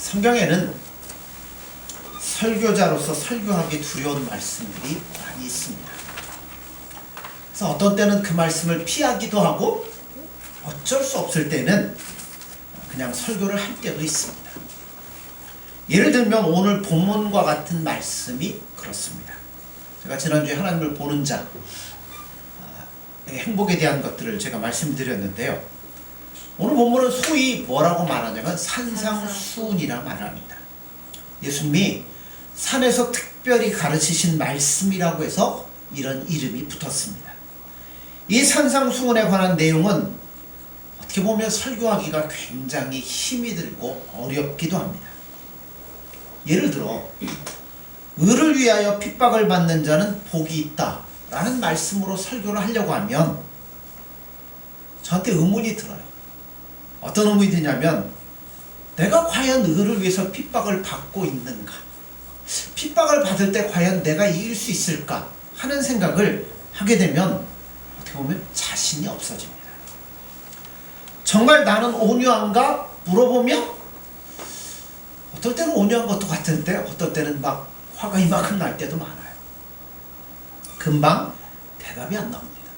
성경에는 설교자로서 설교하기 두려운 말씀들이 많이 있습니다. 그래서 어떤 때는 그 말씀을 피하기도 하고 어쩔 수 없을 때는 그냥 설교를 할 때도 있습니다. 예를 들면 오늘 본문과 같은 말씀이 그렇습니다. 제가 지난주에 하나님을 보는 자, 행복에 대한 것들을 제가 말씀드렸는데요. 오늘 본문은 소위 뭐라고 말하냐면 산상수훈이라 말합니다. 예수님이 산에서 특별히 가르치신 말씀이라고 해서 이런 이름이 붙었습니다. 이 산상수훈에 관한 내용은 어떻게 보면 설교하기가 굉장히 힘이 들고 어렵기도 합니다. 예를 들어 의를 위하여 핍박을 받는 자는 복이 있다 라는 말씀으로 설교를 하려고 하면 저한테 의문이 들어요. 어떤 의문이 드냐면 내가 과연 의를 위해서 핍박을 받고 있는가? 핍박을 받을 때 과연 내가 이길 수 있을까? 하는 생각을 하게 되면 어떻게 보면 자신이 없어집니다. 정말 나는 온유한가? 물어보면 어떨 때는 온유한 것도 같은데 어떨 때는 막 화가 이만큼 날 때도 많아요. 금방 대답이 안 나옵니다.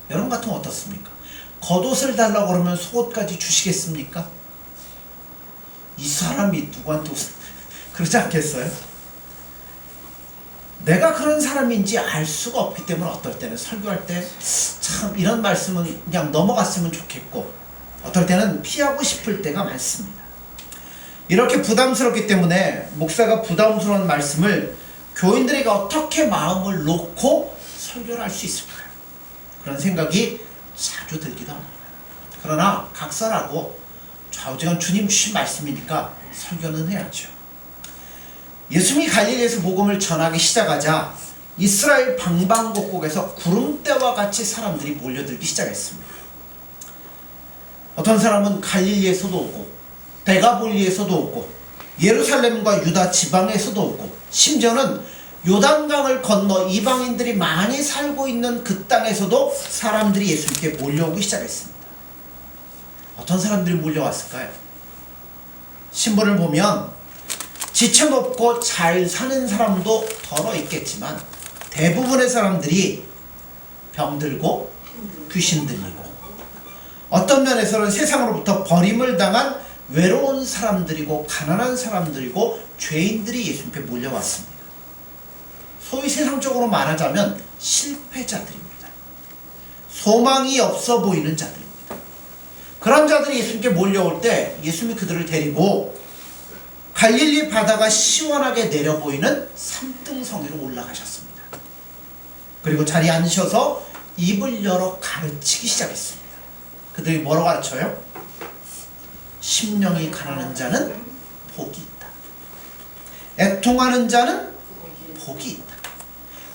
여러분 같으면 어떻습니까? 겉옷을 달라고 그러면 속옷까지 주시겠습니까? 이 사람이 누구한테 옷을 그러지 않겠어요? 내가 그런 사람인지 알 수가 없기 때문에 어떨 때는 설교할 때 참 이런 말씀은 그냥 넘어갔으면 좋겠고 어떨 때는 피하고 싶을 때가 많습니다. 이렇게 부담스럽기 때문에 목사가 부담스러운 말씀을 교인들에게 어떻게 마음을 놓고 설교를 할 수 있을까요? 그런 생각이 자주 들기도 합니다. 그러나 각설하고 좌우지간 주님 주신 말씀이니까 설교는 해야죠. 예수님이 갈릴리에서 복음을 전하기 시작하자 이스라엘 방방곡곡에서 구름대와 같이 사람들이 몰려들기 시작했습니다. 어떤 사람은 갈릴리에서도 오고 데가볼리에서도 오고 예루살렘과 유다 지방에서도 오고 심지어는 요단강을 건너 이방인들이 많이 살고 있는 그 땅에서도 사람들이 예수님께 몰려오기 시작했습니다. 어떤 사람들이 몰려왔을까요? 신문을 보면 지쳐먹고 잘 사는 사람도 덜어 있겠지만 대부분의 사람들이 병들고 귀신 들리고 어떤 면에서는 세상으로부터 버림을 당한 외로운 사람들이고 가난한 사람들이고 죄인들이 예수님께 몰려왔습니다. 소위 세상적으로 말하자면 실패자들입니다. 소망이 없어 보이는 자들입니다. 그런 자들이 예수님께 몰려올 때 예수님이 그들을 데리고 갈릴리 바다가 시원하게 내려 보이는 산등성 위로 올라가셨습니다. 그리고 자리에 앉으셔서 입을 열어 가르치기 시작했습니다. 그들이 뭐라고 가르쳐요? 심령이 가난한 자는 복이 있다. 애통하는 자는 복이 있다.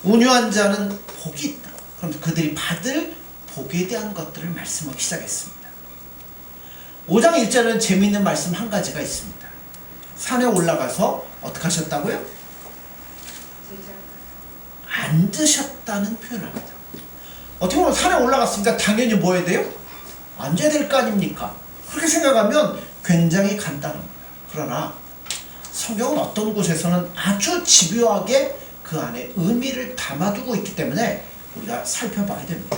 온유한 자는 복이 있다. 그럼 그들이 받을 복에 대한 것들을 말씀하기 시작했습니다. 5장 1절에는 재미있는 말씀 한 가지가 있습니다. 산에 올라가서 어떻게 하셨다고요? 앉으셨다는 표현을 합니다. 어떻게 보면 산에 올라갔으니까 당연히 뭐 해야 돼요? 앉아야 될 거 아닙니까? 그렇게 생각하면 굉장히 간단합니다. 그러나 성경은 어떤 곳에서는 아주 집요하게 그 안에 의미를 담아두고 있기 때문에 우리가 살펴봐야 됩니다.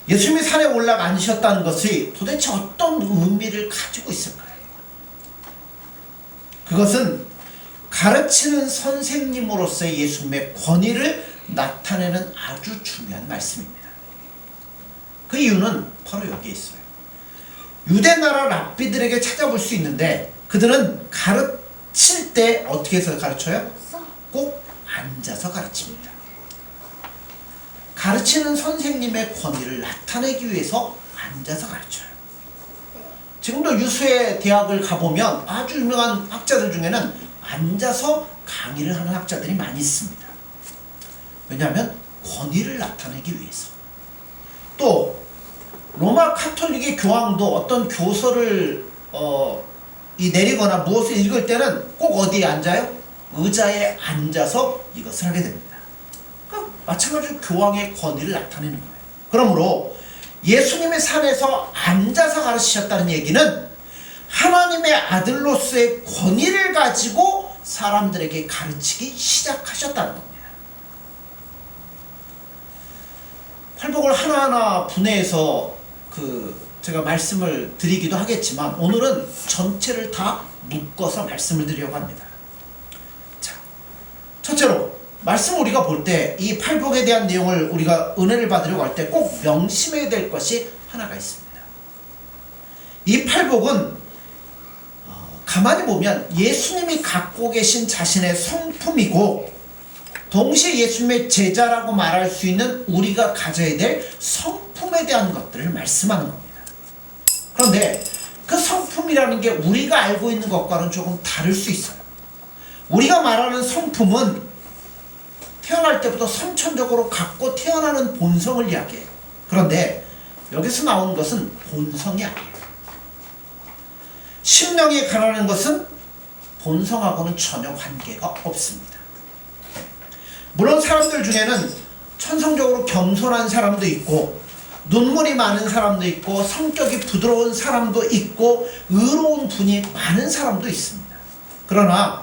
예수님이 산에 올라가 앉으셨다는 것이 도대체 어떤 의미를 가지고 있을까요? 그것은 가르치는 선생님으로서의 예수님의 권위를 나타내는 아주 중요한 말씀입니다. 그 이유는 바로 여기에 있어요. 유대 나라 랍비들에게 찾아볼 수 있는데 그들은 가르칠 때 어떻게 해서 가르쳐요? 꼭 앉아서 가르칩니다. 가르치는 선생님의 권위를 나타내기 위해서 앉아서 가르쳐요. 지금도 유수의 대학을 가보면 아주 유명한 학자들 중에는 앉아서 강의를 하는 학자들이 많이 있습니다. 왜냐하면 권위를 나타내기 위해서. 또 로마 카톨릭의 교황도 어떤 교서를 내리거나 무엇을 읽을 때는 꼭 어디에 앉아요? 의자에 앉아서 이것을 하게 됩니다. 그러니까 마찬가지로 교황의 권위를 나타내는 거예요. 그러므로 예수님의 산에서 앉아서 가르치셨다는 얘기는 하나님의 아들로서의 권위를 가지고 사람들에게 가르치기 시작하셨다는 겁니다. 팔복을 하나하나 분해해서 제가 말씀을 드리기도 하겠지만 오늘은 전체를 다 묶어서 말씀을 드리려고 합니다. 자, 첫째로 말씀 우리가 볼 때 이 팔복에 대한 내용을 우리가 은혜를 받으려고 할 때 꼭 명심해야 될 것이 하나가 있습니다. 이 팔복은 가만히 보면 예수님이 갖고 계신 자신의 성품이고 동시에 예수님의 제자라고 말할 수 있는 우리가 가져야 될 성품에 대한 것들을 말씀하는 겁니다. 그런데 그 성품이라는 게 우리가 알고 있는 것과는 조금 다를 수 있어요. 우리가 말하는 성품은 태어날 때부터 선천적으로 갖고 태어나는 본성을 이야기해요. 그런데 여기서 나오는 것은 본성이 아니에요. 심령이 가라는 것은 본성하고는 전혀 관계가 없습니다. 물론 사람들 중에는 천성적으로 겸손한 사람도 있고 눈물이 많은 사람도 있고 성격이 부드러운 사람도 있고 의로운 분이 많은 사람도 있습니다. 그러나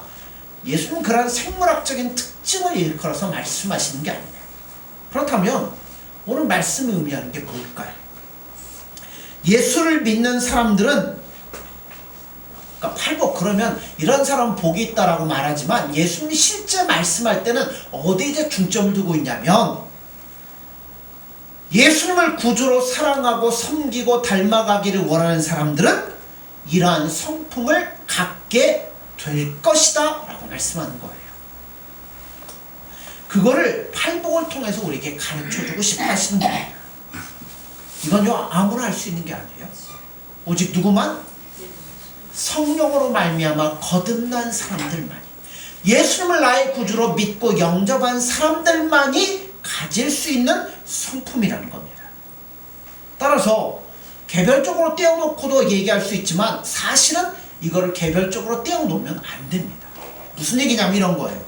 예수님은 그러한 생물학적인 특징을 일컬어서 말씀하시는 게 아니에요. 그렇다면 오늘 말씀이 의미하는 게 뭘까요? 예수를 믿는 사람들은 팔복 그러면 이런 사람은 복이 있다라고 말하지만 예수님이 실제 말씀할 때는 어디에 이제 중점을 두고 있냐면 예수님을 구주로 사랑하고 섬기고 닮아가기를 원하는 사람들은 이러한 성품을 갖게 될 것이다 라고 말씀하는 거예요. 그거를 팔복을 통해서 우리에게 가르쳐주고 싶어 하시는 거예요. 이건요 아무나 할 수 있는 게 아니에요. 오직 누구만? 성령으로 말미암아 거듭난 사람들만이, 예수님을 나의 구주로 믿고 영접한 사람들만이 가질 수 있는 성품이라는 겁니다. 따라서 개별적으로 떼어놓고도 얘기할 수 있지만 사실은 이거를 개별적으로 떼어놓으면 안 됩니다. 무슨 얘기냐면 이런 거예요.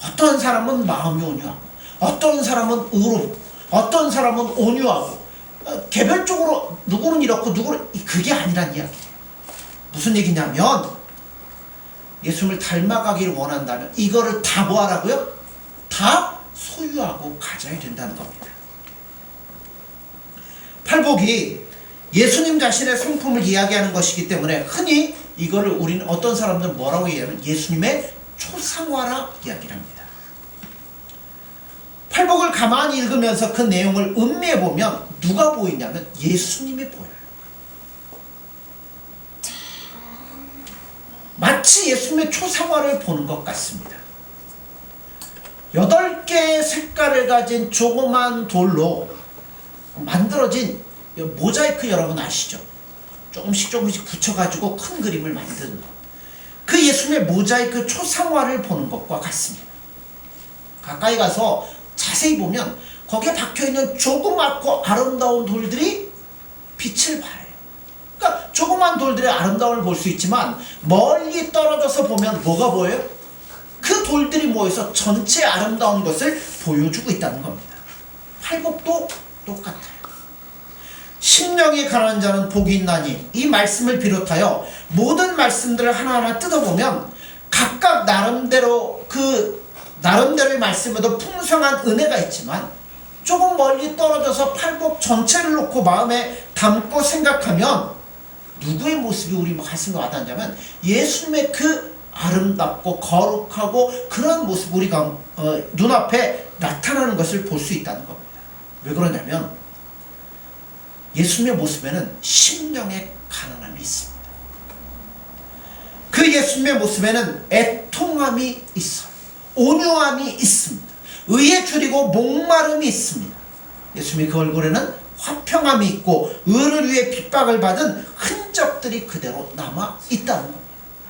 어떤 사람은 마음이 온유하고 어떤 사람은 의롭고 어떤 사람은 온유하고 개별적으로 누구는 이렇고 누구는 그게 아니란 이야기예요. 무슨 얘기냐면 예수님을 닮아가기를 원한다면 이거를 다 뭐하라고요? 다 소유하고 가져야 된다는 겁니다. 팔복이 예수님 자신의 성품을 이야기하는 것이기 때문에 흔히 이거를 우리는 어떤 사람들은 뭐라고 얘기하면 예수님의 초상화라 이야기를 합니다. 팔복을 가만히 읽으면서 그 내용을 음미해 보면 누가 보이냐면 예수님이 보여요. 마치 예수님의 초상화를 보는 것 같습니다. 8개의 색깔을 가진 조그만 돌로 만들어진 모자이크 여러분 아시죠? 조금씩 붙여가지고 큰 그림을 만드는 것. 그 예수님의 모자이크 초상화를 보는 것과 같습니다. 가까이 가서 자세히 보면 거기에 박혀있는 조그맣고 아름다운 돌들이 빛을 발해요. 그러니까 조그만 돌들의 아름다움을 볼 수 있지만 멀리 떨어져서 보면 뭐가 보여요? 그 돌들이 모여서 전체 아름다운 것을 보여주고 있다는 겁니다. 팔복도 똑같아요. 심령이 가난한 자는 복이 있나니, 이 말씀을 비롯하여 모든 말씀들을 하나하나 뜯어보면 각각 나름대로의 말씀에도 풍성한 은혜가 있지만 조금 멀리 떨어져서 팔복 전체를 놓고 마음에 담고 생각하면 누구의 모습이 우리 가슴에 와닿냐면 예수님의 그 아름답고 거룩하고 그런 모습 우리가 눈앞에 나타나는 것을 볼 수 있다는 겁니다. 왜 그러냐면 예수님의 모습에는 심령의 가난함이 있습니다. 그 예수님의 모습에는 애통함이 있어요. 온유함이 있습니다. 의에 줄이고 목마름이 있습니다. 예수님의 그 얼굴에는 화평함이 있고 의를 위해 핍박을 받은 흔적들이 그대로 남아 있다는 겁니다.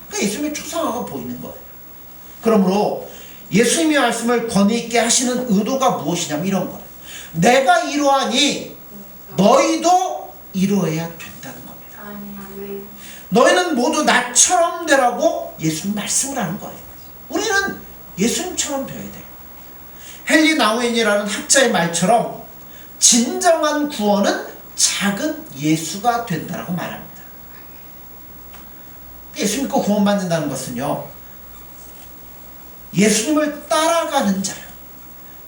그러니까 예수님의 초상화가 보이는 거예요. 그러므로 예수님의 말씀을 권위 있게 하시는 의도가 무엇이냐면 이런 거예요. 내가 이러하니 너희도 이루어야 된다는 겁니다. 너희는 모두 나처럼 되라고 예수님 말씀을 하는 거예요. 우리는 예수님처럼 되어야 돼요. 헨리 나우엔이라는 학자의 말처럼 진정한 구원은 작은 예수가 된다라고 말합니다. 예수 믿고 구원받는다는 것은요, 예수님을 따라가는 자요,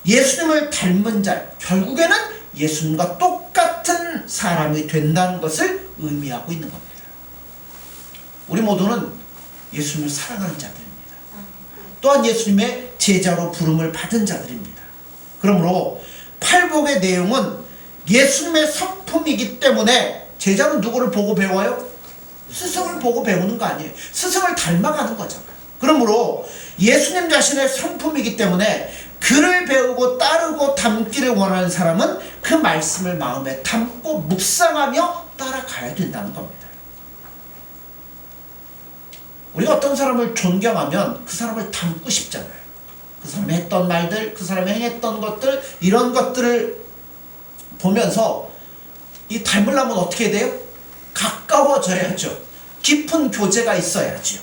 예수님을 닮은 자요, 결국에는 예수님과 똑같은 사람이 된다는 것을 의미하고 있는 겁니다. 우리 모두는 예수님을 사랑하는 자들입니다. 또한 예수님의 제자로 부름을 받은 자들입니다. 그러므로 팔복의 내용은 예수님의 성품이기 때문에 제자는 누구를 보고 배워요? 스승을 보고 배우는 거 아니에요. 스승을 닮아가는 거잖아요. 그러므로 예수님 자신의 성품이기 때문에 그를 배우고 따르고 닮기를 원하는 사람은 그 말씀을 마음에 담고 묵상하며 따라가야 된다는 겁니다. 우리가 어떤 사람을 존경하면 그 사람을 닮고 싶잖아요. 그 사람이 했던 말들, 그 사람이 행했던 것들, 이런 것들을 보면서 이 닮으려면 어떻게 해야 돼요? 가까워져야죠. 깊은 교제가 있어야죠.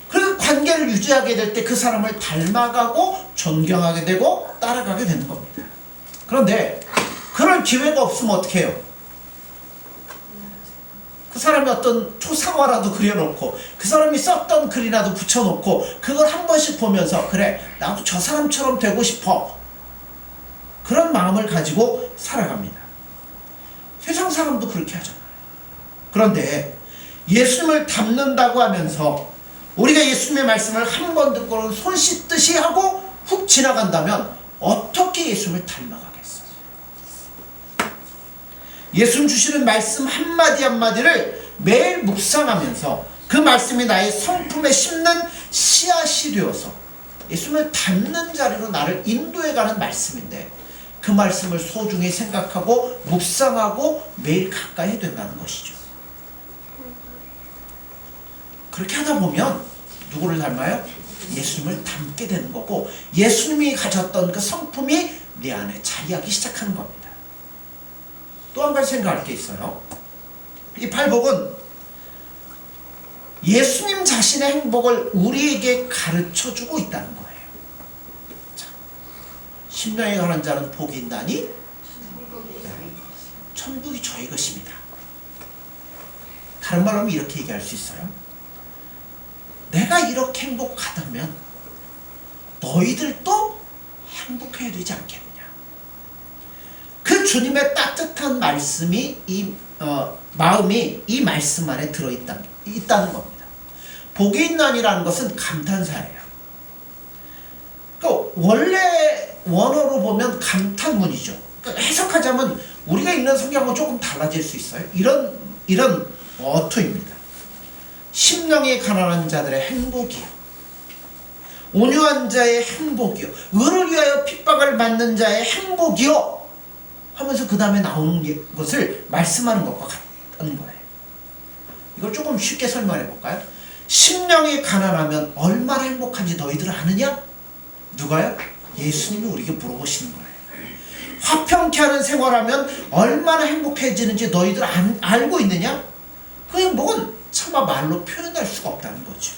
그 관계를 유지하게 될 때 그 사람을 닮아가고 존경하게 되고 따라가게 되는 겁니다. 그런데 그럴 기회가 없으면 어떻게 해요? 그 사람이 어떤 초상화라도 그려놓고 그 사람이 썼던 글이라도 붙여놓고 그걸 한 번씩 보면서 그래, 나도 저 사람처럼 되고 싶어, 그런 마음을 가지고 살아갑니다. 세상 사람도 그렇게 하잖아요. 그런데 예수님을 닮는다고 하면서 우리가 예수님의 말씀을 한 번 듣고는 손 씻듯이 하고 훅 지나간다면 어떻게 예수님을 닮아가겠어요? 예수님 주시는 말씀 한마디 한마디를 매일 묵상하면서 그 말씀이 나의 성품에 심는 씨앗이 되어서 예수님을 닮는 자리로 나를 인도해가는 말씀인데, 그 말씀을 소중히 생각하고 묵상하고 매일 가까이 해야 된다는 것이죠. 그렇게 하다 보면 누구를 닮아요? 예수님을 닮게 되는 거고, 예수님이 가졌던 그 성품이 내 안에 자리하기 시작하는 겁니다. 또 한 가지 생각할 게 있어요. 이 팔복은 예수님 자신의 행복을 우리에게 가르쳐주고 있다는 거예요. 자, 심령에 관한 자는 복이 있나니 천국이 저희 것입니다. 다른 말로 하면 이렇게 얘기할 수 있어요. 내가 이렇게 행복하다면 너희들도 행복해야 되지 않겠느냐. 그 주님의 따뜻한 말씀이 마음이 이 말씀 안에 있다는 겁니다. 복이 있나니라는 것은 감탄사예요. 그러니까 원래 원어로 보면 감탄문이죠. 그러니까 해석하자면 우리가 읽는 성경하고 조금 달라질 수 있어요. 이런 어투입니다. 심령이 가난한 자들의 행복이요, 온유한 자의 행복이요, 의를 위하여 핍박을 받는 자의 행복이요 하면서 그 다음에 나오는 것을 말씀하는 것과 같다는 거예요. 이걸 조금 쉽게 설명해 볼까요? 심령이 가난하면 얼마나 행복한지 너희들 아느냐? 누가요? 예수님이 우리에게 물어보시는 거예요. 화평케 하는 생활하면 얼마나 행복해지는지 너희들 알고 있느냐? 그 행복은 차마 말로 표현할 수가 없다는 거죠.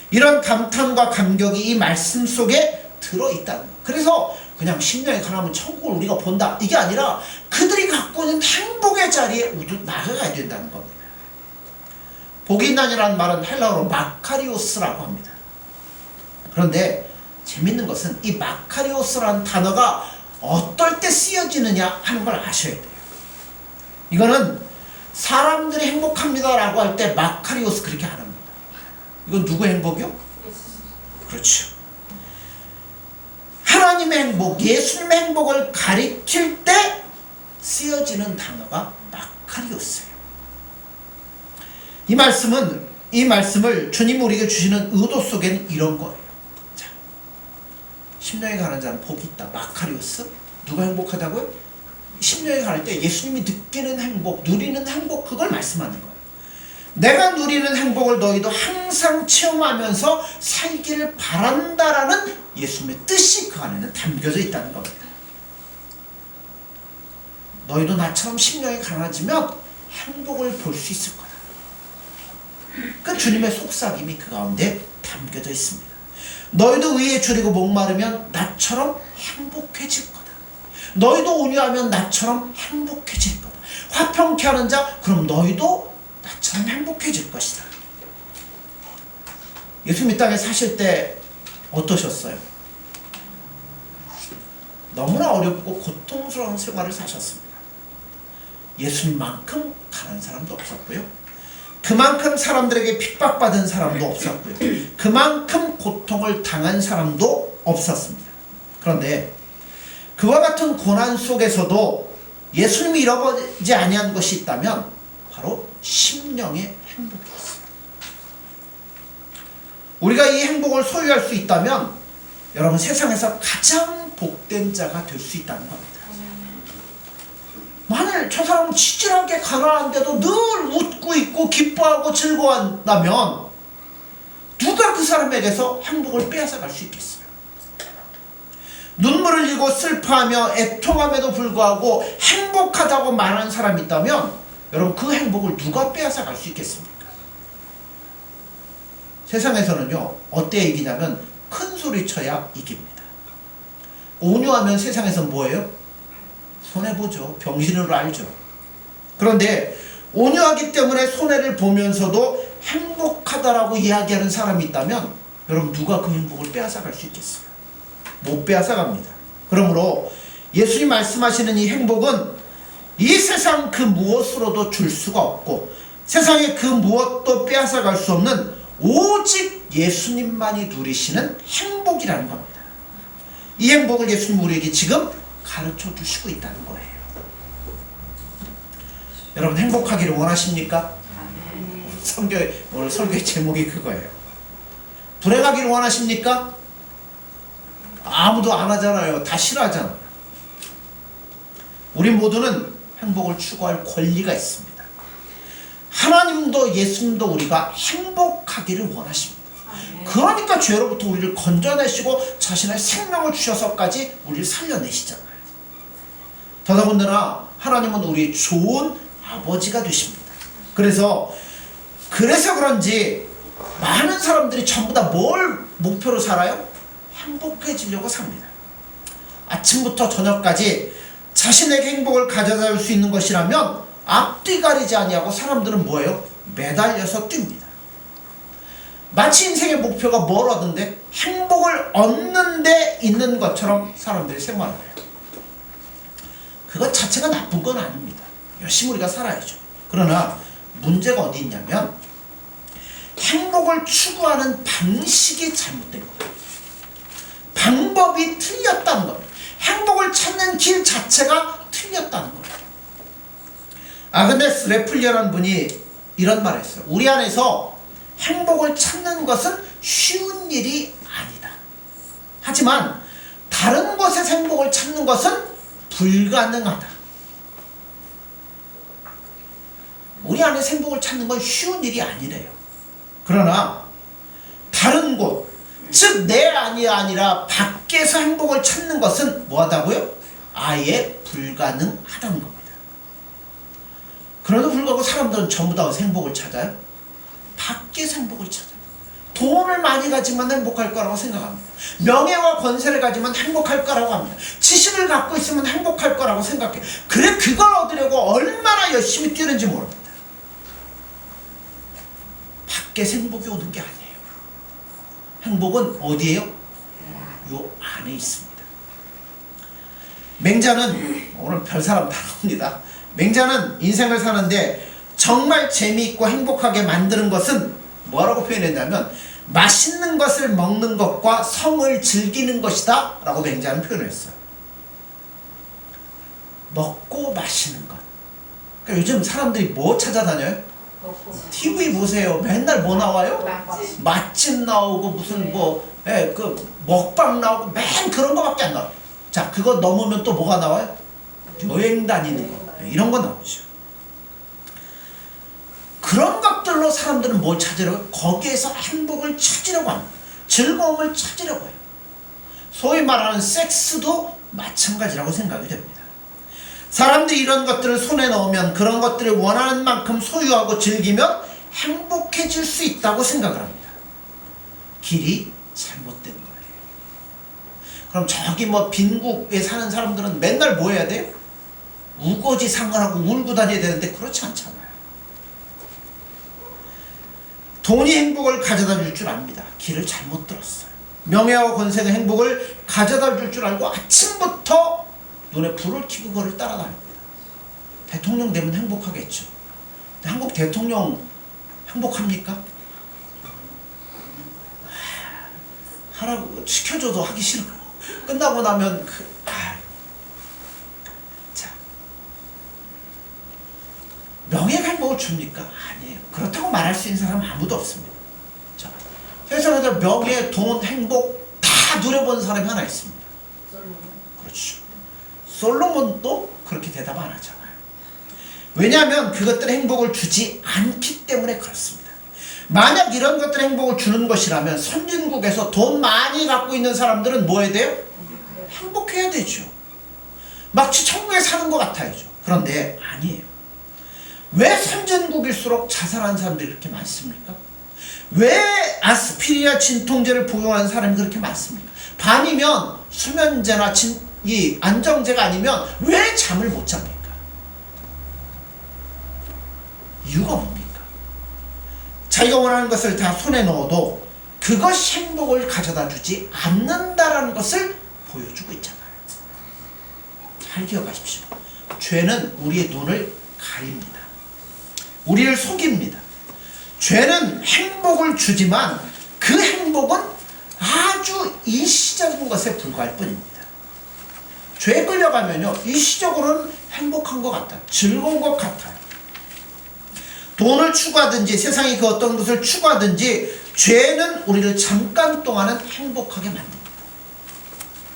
이런 감탄과 감격이 이 말씀 속에 들어있다는 거. 그래서 그냥 심령이 가난하면 천국을 우리가 본다, 이게 아니라 그들이 갖고 있는 행복의 자리에 우리도 나아가야 된다는 겁니다. 복이 있나니라는 말은 헬라어로 마카리오스라고 합니다. 그런데 재밌는 것은 이 마카리오스라는 단어가 어떨 때 쓰여지느냐 하는 걸 아셔야 돼요. 이거는 사람들이 행복합니다라고 할 때 마카리오스 그렇게 안 합니다. 이건 누구의 행복이요? 그렇죠. 하나님의 행복, 예수님의 행복을 가리킬 때 쓰여지는 단어가 마카리오스예요. 이 말씀을 주님 우리에게 주시는 의도 속에는 이런 거예요. 자, 심령에 가는 자는 복이 있다. 마카리오스. 누가 행복하다고요? 심령에 가는 때 예수님이 느끼는 행복, 누리는 행복, 그걸 말씀하는 거예요. 내가 누리는 행복을 너희도 항상 체험하면서 살기를 바란다라는 예수님의 뜻이 그 안에는 담겨져 있다는 겁니다. 너희도 나처럼 심령이 가난해지면 행복을 볼 수 있을 거다. 그 주님의 속삭임이 그 가운데 담겨져 있습니다. 너희도 의에 줄이고 목마르면 나처럼 행복해질 거다. 너희도 온유하면 나처럼 행복해질 거다. 화평케 하는 자, 그럼 너희도 나처럼 행복해질 것이다. 예수님 이 땅에 사실 때 어떠셨어요? 너무나 어렵고 고통스러운 생활을 사셨습니다. 예수님만큼 가난한 사람도 없었고요. 그만큼 사람들에게 핍박받은 사람도 없었고요. 그만큼 고통을 당한 사람도 없었습니다. 그런데 그와 같은 고난 속에서도 예수님이 잃어버리지 아니한 것이 있다면 바로 심령의 행복이었어요. 우리가 이 행복을 소유할 수 있다면 여러분 세상에서 가장 복된 자가 될 수 있다는 겁니다. 만일 저 사람은 치질하게 가난한데도 늘 웃고 있고 기뻐하고 즐거워한다면 누가 그 사람에게서 행복을 빼앗아갈 수 있겠어요? 눈물을 흘리고 슬퍼하며 애통함에도 불구하고 행복하다고 말하는 사람이 있다면 여러분 그 행복을 누가 빼앗아갈 수 있겠습니까? 세상에서는요 어때 이기냐면 큰 소리 쳐야 이깁니다. 온유하면 세상에서 뭐예요? 손해보죠. 병신으로 알죠. 그런데 온유하기 때문에 손해를 보면서도 행복하다라고 이야기하는 사람이 있다면 여러분 누가 그 행복을 빼앗아갈 수 있겠어요? 못 빼앗아갑니다. 그러므로 예수님 말씀하시는 이 행복은 이 세상 그 무엇으로도 줄 수가 없고 세상의 그 무엇도 빼앗아갈 수 없는 오직 예수님만이 누리시는 행복이라는 겁니다. 이 행복을 예수님 우리에게 지금 가르쳐 주시고 있다는 거예요. 여러분 행복하기를 원하십니까? 오늘 설교의 제목이 그거예요. 불행하기를 원하십니까? 아무도 안 하잖아요. 다 싫어하잖아요. 우리 모두는 행복을 추구할 권리가 있습니다. 하나님도 예수님도 우리가 행복하기를 원하십니다. 그러니까 죄로부터 우리를 건져내시고 자신의 생명을 주셔서까지 우리를 살려내시잖아요. 더더군다나 하나님은 우리의 좋은 아버지가 되십니다. 그래서 그런지 많은 사람들이 전부 다 뭘 목표로 살아요? 행복해지려고 삽니다. 아침부터 저녁까지 자신에게 행복을 가져다 줄 수 있는 것이라면 앞뒤 가리지 아니하고 사람들은 뭐예요? 매달려서 뜁니다. 마치 인생의 목표가 뭐라던데 행복을 얻는 데 있는 것처럼 사람들이 생활을 해요. 그것 자체가 나쁜 건 아닙니다. 열심히 우리가 살아야죠. 그러나 문제가 어디 있냐면 행복을 추구하는 방식이 잘못된 거예요. 방법이 틀렸다는 겁니다. 행복을 찾는 길 자체가 틀렸다는 거예요. 아그네스 레플리어라는 분이 이런 말을 했어요. 우리 안에서 행복을 찾는 것은 쉬운 일이 아니다. 하지만 다른 곳에서 행복을 찾는 것은 불가능하다. 우리 안에서 행복을 찾는 건 쉬운 일이 아니래요. 그러나 다른 곳, 즉 내 안이 아니라 밖에서 행복을 찾는 것은 뭐하다고요? 아예 불가능하다는 겁니다. 그럼에도 불구하고 사람들은 전부 다 어디서 행복을 찾아요? 밖에서 행복을 찾아요. 돈을 많이 가지면 행복할 거라고 생각합니다. 명예와 권세를 가지면 행복할 거라고 합니다. 지식을 갖고 있으면 행복할 거라고 생각해요. 그래 그걸 얻으려고 얼마나 열심히 뛰는지 모릅니다. 밖에서 행복이 오는 게 아니에요. 행복은 어디에요? 요 안에 있습니다. 맹자는 오늘 별사람 다 나옵니다. 맹자는 인생을 사는데 정말 재미있고 행복하게 만드는 것은 뭐라고 표현했냐면 맛있는 것을 먹는 것과 성을 즐기는 것이다 라고 맹자는 표현을 했어요. 먹고 마시는 것. 그러니까 요즘 사람들이 뭐 찾아다녀요? TV 보세요. 맨날 뭐 나와요? 맛집 나오고 무슨 그 먹방 나오고 맨 그런 거밖에 안 나와요. 자, 그거 넘으면 또 뭐가 나와요? 여행 다니는 거. 이런 거 나오죠. 그런 것들로 사람들은 뭘 찾으려고? 거기에서 행복을 찾으려고 합니다. 즐거움을 찾으려고 해요. 소위 말하는 섹스도 마찬가지라고 생각이 됩니다. 사람들이 이런 것들을 손에 넣으면 그런 것들을 원하는 만큼 소유하고 즐기면 행복해질 수 있다고 생각을 합니다. 길이 잘못된 거예요. 그럼 저기 빈국에 사는 사람들은 맨날 뭐 해야 돼요? 우거지 상관하고 울고 다녀야 되는데 그렇지 않잖아요. 돈이 행복을 가져다 줄 줄 압니다. 길을 잘못 들었어요. 명예와 권세가 행복을 가져다 줄 줄 알고 아침부터 눈에 불을 켜고 그를 따라다닙니다. 대통령 되면 행복하겠죠. 근데 한국 대통령 행복합니까? 하라고 시켜줘도 하기 싫어요. 끝나고 나면 자, 명예가 행복을 줍니까? 아니에요. 그렇다고 말할 수 있는 사람은 아무도 없습니다. 자, 세상에서 명예, 돈, 행복 다 누려본 사람이 하나 있습니다. 그렇죠. 솔로몬도 그렇게 대답 안 하잖아요. 왜냐하면 그것들의 행복을 주지 않기 때문에 그렇습니다. 만약 이런 것들의 행복을 주는 것이라면 선진국에서 돈 많이 갖고 있는 사람들은 뭐 해야 돼요? 행복해야 되죠. 마치 천국에 사는 것 같아야죠. 그런데 아니에요. 왜 선진국일수록 자살한 사람들이 그렇게 많습니까? 왜 아스피린이나 진통제를 복용하는 사람이 그렇게 많습니까? 밤이면 수면제나 이 안정제가 아니면 왜 잠을 못 잡니까? 이유가 뭡니까? 자기가 원하는 것을 다 손에 넣어도 그것이 행복을 가져다 주지 않는다라는 것을 보여주고 있잖아요. 잘 기억하십시오. 죄는 우리의 눈을 가립니다. 우리를 속입니다. 죄는 행복을 주지만 그 행복은 아주 일시적인 것에 불과할 뿐입니다. 죄에 끌려가면요, 일시적으로는 행복한 것 같아요. 즐거운 것 같아요. 돈을 추구하든지 세상의 그 어떤 것을 추구하든지 죄는 우리를 잠깐 동안은 행복하게 만듭니다.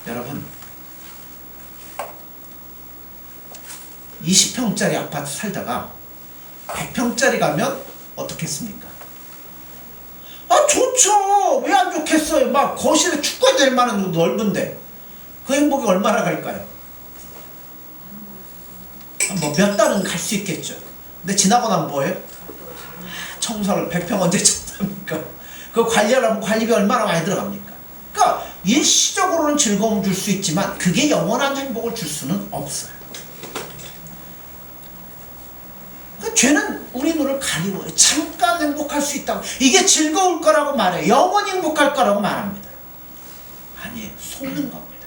여러분, 20평짜리 아파트 살다가 100평짜리 가면 어떻겠습니까? 아, 좋죠. 왜 안 좋겠어요? 막 거실에 축구해야 될 만한 넓은데 그 행복이 얼마나 갈까요? 뭐 몇 달은 갈 수 있겠죠. 근데 지나고 나면 뭐예요? 청소를 100평 언제 청소합니까? 그 관리하려면 관리비 얼마나 많이 들어갑니까? 그러니까 일시적으로는 즐거움을 줄 수 있지만 그게 영원한 행복을 줄 수는 없어요. 그러니까 죄는 우리 눈을 가리워요. 잠깐 행복할 수 있다고. 이게 즐거울 거라고 말해요. 영원히 행복할 거라고 말합니다. 아니에요. 속는 겁니다.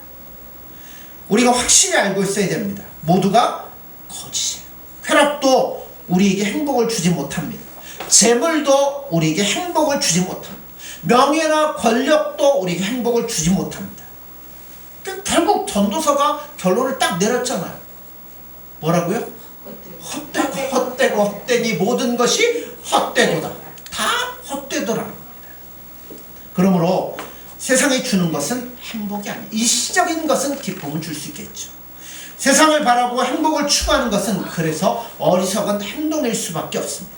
우리가 확실히 알고 있어야 됩니다. 모두가 거짓이에요. 쾌락도 우리에게 행복을 주지 못합니다. 재물도 우리에게 행복을 주지 못합니다. 명예나 권력도 우리에게 행복을 주지 못합니다. 결국 전도서가 결론을 딱 내렸잖아요. 뭐라고요? 헛되고 헛되니 모든 것이 헛되도다. 다 헛되더라는 겁니다. 그러므로 세상에 주는 것은 행복이 아니에요. 일시적인 것은 기쁨을 줄 수 있겠죠. 세상을 바라보고 행복을 추구하는 것은 그래서 어리석은 행동일 수밖에 없습니다.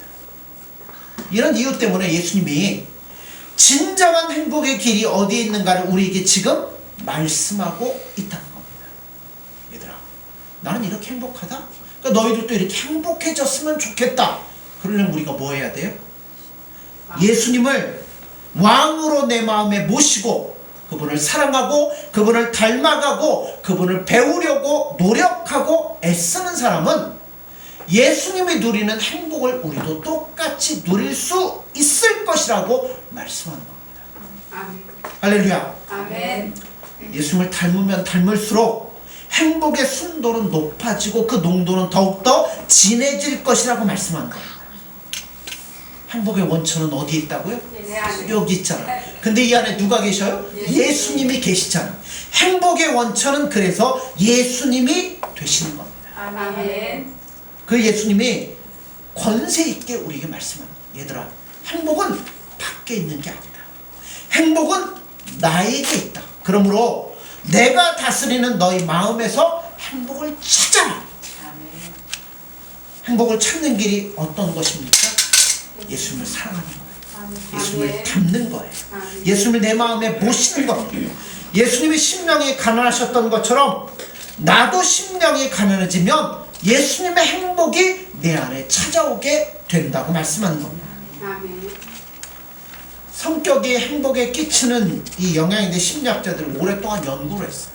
이런 이유 때문에 예수님이 진정한 행복의 길이 어디에 있는가를 우리에게 지금 말씀하고 있다는 겁니다. 얘들아, 나는 이렇게 행복하다? 그러니까 너희들도 이렇게 행복해졌으면 좋겠다. 그러려면 우리가 뭐 해야 돼요? 예수님을 왕으로 내 마음에 모시고 그분을 사랑하고 그분을 닮아가고 그분을 배우려고 노력하고 애쓰는 사람은 예수님이 누리는 행복을 우리도 똑같이 누릴 수 있을 것이라고 말씀하는 겁니다. 아멘. 할렐루야. 아멘. 예수님을 닮으면 닮을수록 행복의 순도는 높아지고 그 농도는 더욱더 진해질 것이라고 말씀하는 겁니다. 행복의 원천은 어디에 있다고요? 여기 있잖아요. 근데 이 안에 누가 계셔요? 예수님이 계시잖아요. 행복의 원천은 그래서 예수님이 되시는 겁니다. 아멘. 그 예수님이 권세 있게 우리에게 말씀하는 거예요. 얘들아, 행복은 밖에 있는 게 아니다. 행복은 나에게 있다. 그러므로 내가 다스리는 너희 마음에서 행복을 찾아라. 행복을 찾는 길이 어떤 것입니까? 예수님을 사랑하는 거예요. 예수님을 닮는 거예요. 예수님을 내 마음에 모시는 겁니다. 예수님이 심령이 가난하셨던 것처럼 나도 심령이 가난해지면 예수님의 행복이 내 안에 찾아오게 된다고 말씀하는 겁니다. 성격이 행복에 끼치는 이 영향인데 심리학자들은 오랫동안 연구를 했어요.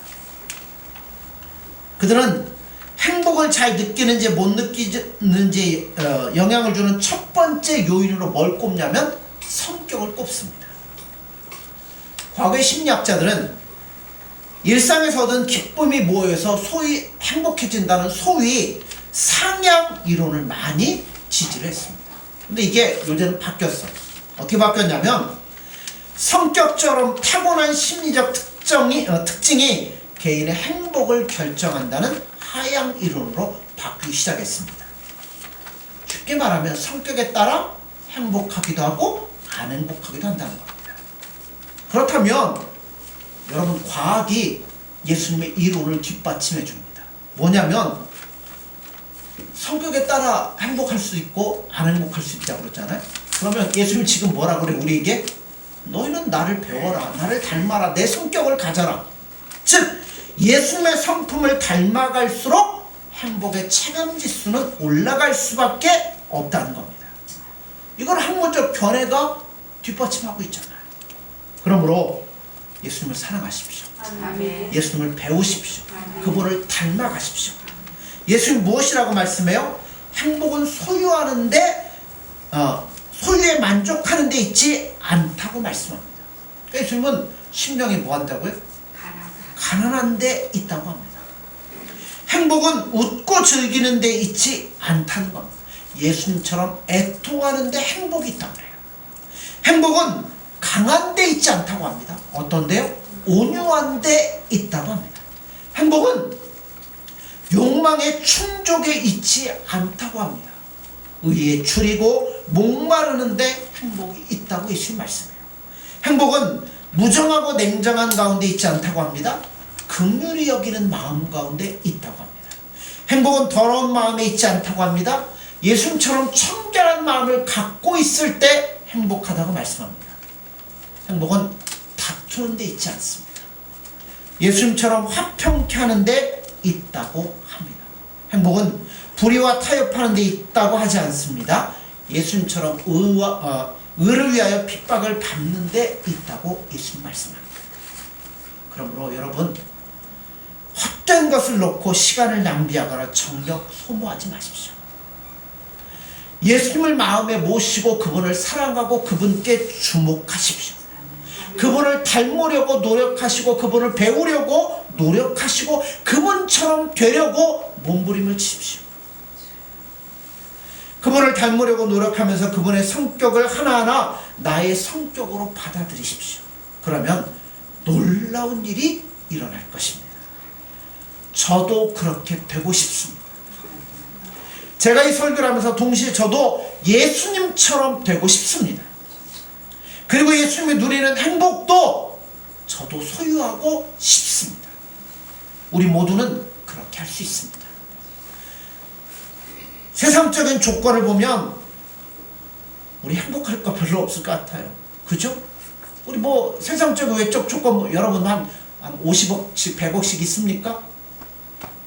그들은 행복을 잘 느끼는지 못 느끼는지 영향을 주는 첫 번째 요인으로 뭘 꼽냐면 성격을 꼽습니다. 과거의 심리학자들은 일상에서 얻은 기쁨이 모여서 소위 행복해진다는 소위 상향 이론을 많이 지지를 했습니다. 근데 이게 요새는 바뀌었어. 어떻게 바뀌었냐면 성격처럼 타고난 심리적 특징이 개인의 행복을 결정한다는 하향 이론으로 바뀌기 시작했습니다. 쉽게 말하면 성격에 따라 행복하기도 하고 안 행복하기도 한다는 겁니다. 그렇다면 여러분, 과학이 예수님의 이론을 뒷받침해 줍니다. 뭐냐면 성격에 따라 행복할 수 있고 안 행복할 수 있다고 그랬잖아요. 그러면 예수님 지금 뭐라 그래? 우리에게 너희는 나를 배워라, 나를 닮아라, 내 성격을 가져라. 즉 예수님의 성품을 닮아갈수록 행복의 체감지수는 올라갈 수밖에 없다는 겁니다. 이걸 학문적 견해가 뒷받침하고 있잖아요. 그러므로 예수님을 사랑하십시오. 아멘. 예수님을 배우십시오. 아멘. 그분을 닮아가십시오. 예수님 무엇이라고 말씀해요? 행복은 소유하는데 소유에 만족하는 데 있지 않다고 말씀합니다. 그러니까 예수님은 심령이 뭐 한다고요? 가난한 데 있다고 합니다. 행복은 웃고 즐기는 데 있지 않다는 겁니다. 예수님처럼 애통하는 데 행복이 있다고 해요. 행복은 강한 데 있지 않다고 합니다. 어떤 데요? 온유한 데 있다고 합니다. 행복은 욕망의 충족에 있지 않다고 합니다. 의에 줄이고 목마르는데 행복이 있다고 예수님 말씀해요. 행복은 무정하고 냉정한 가운데 있지 않다고 합니다. 긍휼히 여기는 마음 가운데 있다고 합니다. 행복은 더러운 마음에 있지 않다고 합니다. 예수님처럼 청결한 마음을 갖고 있을 때 행복하다고 말씀합니다. 행복은 다투는 데 있지 않습니다. 예수님처럼 화평케 하는 데 있다고 합니다. 행복은 불의와 타협하는 데 있다고 하지 않습니다. 예수님처럼 의를 위하여 핍박을 받는 데 있다고 예수님 말씀합니다. 그러므로 여러분, 헛된 것을 놓고 시간을 낭비하거나 정력 소모하지 마십시오. 예수님을 마음에 모시고 그분을 사랑하고 그분께 주목하십시오. 그분을 닮으려고 노력하시고 그분을 배우려고 노력하시고 그분처럼 되려고 몸부림을 치십시오. 그분을 닮으려고 노력하면서 그분의 성격을 하나하나 나의 성격으로 받아들이십시오. 그러면 놀라운 일이 일어날 것입니다. 저도 그렇게 되고 싶습니다. 제가 이 설교를 하면서 동시에 저도 예수님처럼 되고 싶습니다. 그리고 예수님이 누리는 행복도 저도 소유하고 싶습니다. 우리 모두는 그렇게 할 수 있습니다. 세상적인 조건을 보면 우리 행복할 거 별로 없을 것 같아요. 그죠? 우리 뭐 세상적인 외적 조건 뭐 여러분 한 50억씩 100억씩 있습니까?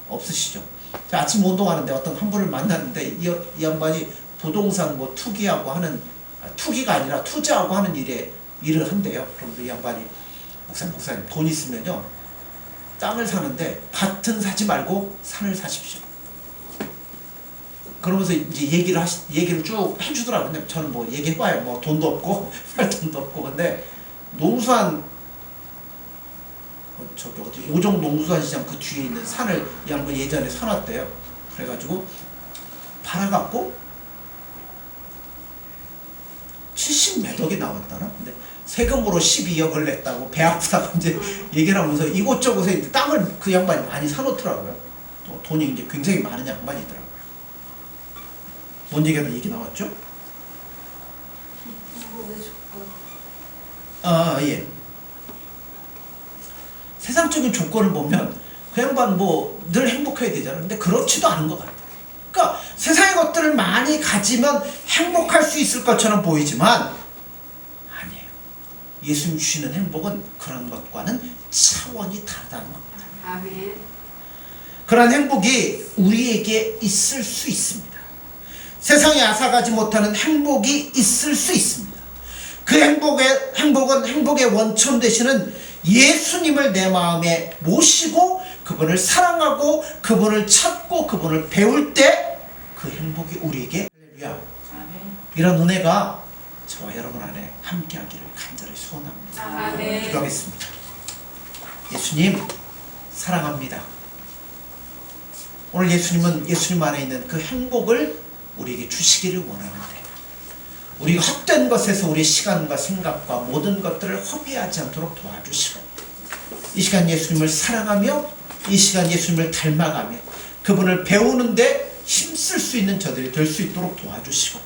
없으시죠? 자, 아침 운동하는데 어떤 한 분을 만났는데 이 양반이 부동산 뭐 투기하고 하는, 투기가 아니라 투자하고 하는 일을 한대요. 그럼 이 양반이 목사님 돈 있으면요 땅을 사는데 밭은 사지 말고 산을 사십시오. 그러면서 이제 얘기를 쭉 해주더라고요. 근데 저는 뭐 얘기해봐요. 뭐 돈도 없고 할 돈도 없고. 근데 농수한 저기 어디 오종 농수산 시장 그 뒤에 있는 산을 이 양반 예전에 사놨대요. 그래가지고 팔아갖고 70몇 억이 나왔다나? 근데 세금으로 12억을 냈다고 배 아프다고 이제 얘기를 하면서 이곳저곳에 이제 땅을 그 양반이 많이 사놓더라고요. 또 돈이 이제 굉장히 많은 양반이더라고요. 뭔 얘기하다 얘기 나왔죠? 예. 세상적인 조건을 보면 그 양반 뭐 늘 행복해야 되잖아요. 근데 그렇지도 않은 것 같아요. 그러니까 세상의 것들을 많이 가지면 행복할 수 있을 것처럼 보이지만 아니에요. 예수님 주시는 행복은 그런 것과는 차원이 다르다는 겁니다. 아멘. 그런 행복이 우리에게 있을 수 있습니다. 세상에 앗아가지 못하는 행복이 있을 수 있습니다. 그 행복의 원천 되시는 예수님을 내 마음에 모시고 그분을 사랑하고 그분을 찾고 그분을 배울 때 그 행복이 우리에게 할렐루야, 이런 은혜가 저와 여러분 안에 함께하기를 간절히 소원합니다. 아멘. 기도하겠습니다. 예수님 사랑합니다. 오늘 예수님은 예수님 안에 있는 그 행복을 우리에게 주시기를 원하는데 우리가 헛된 것에서 우리 시간과 생각과 모든 것들을 허비하지 않도록 도와주시고 이 시간 예수님을 사랑하며 이 시간 예수님을 닮아가며 그분을 배우는데 힘쓸 수 있는 저들이 될 수 있도록 도와주시고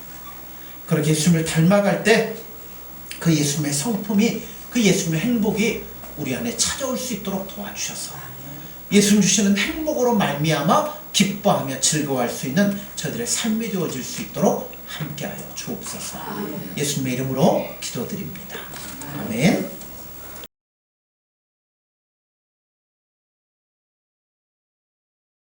그렇게 예수님을 닮아갈 때 그 예수님의 성품이 그 예수님의 행복이 우리 안에 찾아올 수 있도록 도와주셔서 예수님 주시는 행복으로 말미암아 기뻐하며 즐거워할 수 있는 저들의 삶이 되어질 수 있도록 함께하여 주옵소서. 예수님의 이름으로 기도드립니다. 아멘.